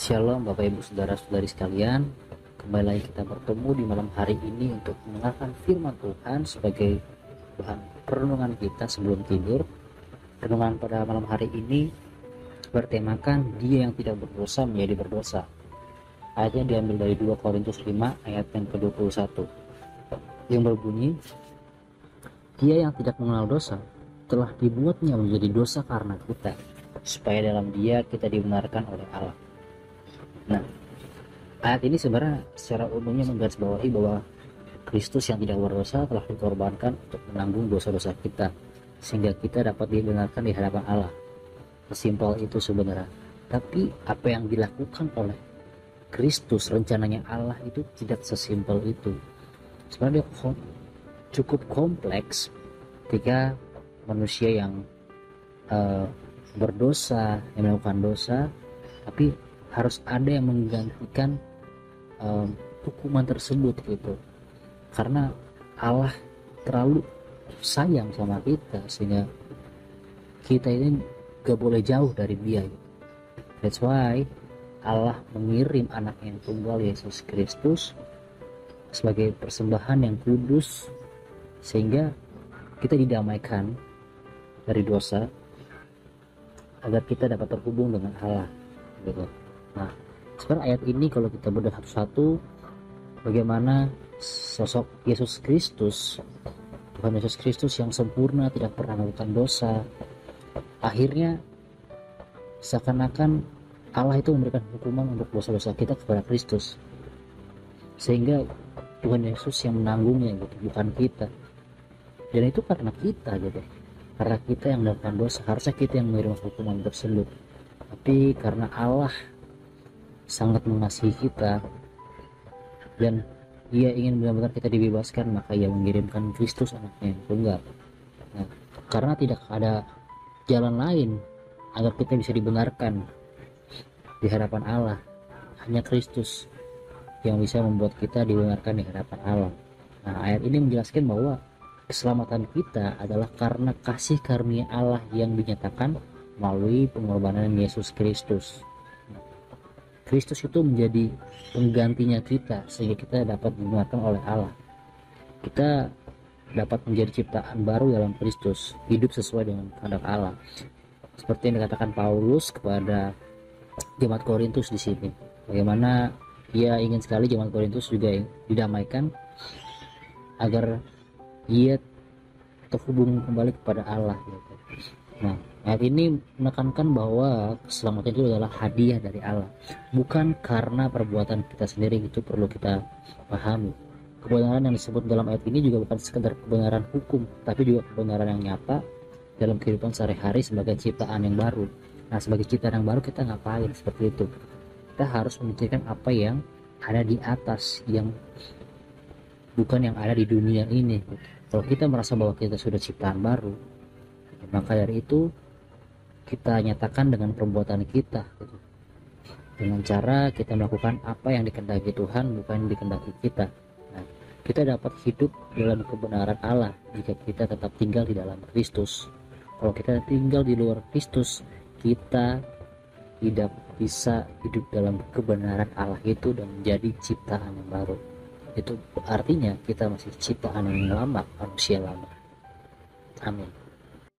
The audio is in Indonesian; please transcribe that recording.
Shalom Bapak Ibu Saudara-saudari sekalian. Kembali lagi kita bertemu di malam hari ini untuk mendengarkan firman Tuhan sebagai bahan perenungan kita sebelum tidur. Renungan pada malam hari ini bertemakan dia yang tidak berdosa menjadi berdosa. Ayatnya diambil dari 2 Korintus 5 ayat yang ke-21 yang berbunyi, dia yang tidak mengenal dosa telah dibuatnya menjadi dosa karena kita, supaya dalam dia kita dibenarkan oleh Allah. Nah, ayat ini sebenarnya secara umumnya menggarisbawahi bahwa Kristus yang tidak berdosa telah dikorbankan untuk menanggung dosa-dosa kita, sehingga kita dapat dibenarkan di hadapan Allah. Sesimpel itu sebenarnya. Tapi apa yang dilakukan oleh Kristus, rencananya Allah itu tidak sesimpel itu. Sebenarnya cukup kompleks ketika manusia yang berdosa, yang melakukan dosa, tapi harus ada yang menggantikan hukuman tersebut gitu. Karena Allah terlalu sayang sama kita sehingga kita ini gak boleh jauh dari dia gitu. That's why Allah mengirim anak yang tunggal Yesus Kristus sebagai persembahan yang kudus, sehingga kita didamaikan dari dosa agar kita dapat terhubung dengan Allah gitu. Nah, sekarang ayat ini kalau kita bedah satu-satu, bagaimana sosok Yesus Kristus, Tuhan Yesus Kristus yang sempurna, tidak pernah melakukan dosa, akhirnya seakan-akan Allah itu memberikan hukuman untuk dosa-dosa kita kepada Kristus, sehingga Tuhan Yesus yang menanggungnya gitu, bukan kita. Dan itu karena kita gitu, karena kita yang melakukan dosa, harusnya kita yang menerima hukuman tersebut. Tapi karena Allah sangat mengasihi kita dan Ia ingin benar-benar kita dibebaskan, maka Ia mengirimkan Kristus anaknya yang tunggal. Nah, karena tidak ada jalan lain agar kita bisa dibenarkan di hadapan Allah, hanya Kristus yang bisa membuat kita dibenarkan di hadapan Allah. Nah, ayat ini menjelaskan bahwa keselamatan kita adalah karena kasih karunia Allah yang dinyatakan melalui pengorbanan Yesus Kristus. Kristus itu menjadi penggantinya kita, sehingga kita dapat dibenarkan oleh Allah. Kita dapat menjadi ciptaan baru dalam Kristus, hidup sesuai dengan kehendak Allah. Seperti yang dikatakan Paulus kepada jemaat Korintus di sini, bagaimana ia ingin sekali jemaat Korintus juga didamaikan agar ia terhubung kembali kepada Allah gitu. Nah, ayat ini menekankan bahwa keselamatan itu adalah hadiah dari Allah, bukan karena perbuatan kita sendiri. Itu perlu kita pahami. Kebenaran yang disebut dalam ayat ini juga bukan sekedar kebenaran hukum, tapi juga kebenaran yang nyata dalam kehidupan sehari-hari sebagai ciptaan yang baru. Nah, sebagai ciptaan yang baru kita ngapain seperti itu? Kita harus memikirkan apa yang ada di atas, yang bukan yang ada di dunia ini. Kalau kita merasa bahwa kita sudah ciptaan baru, maka dari itu kita nyatakan dengan perbuatan kita gitu. Dengan cara kita melakukan apa yang dikehendaki Tuhan, bukan yang dikehendaki kita. Nah, kita dapat hidup dalam kebenaran Allah jika kita tetap tinggal di dalam Kristus. Kalau kita tinggal di luar Kristus, kita tidak bisa hidup dalam kebenaran Allah itu dan menjadi ciptaan yang baru. Itu artinya kita masih ciptaan yang lama, manusia lama. Amin.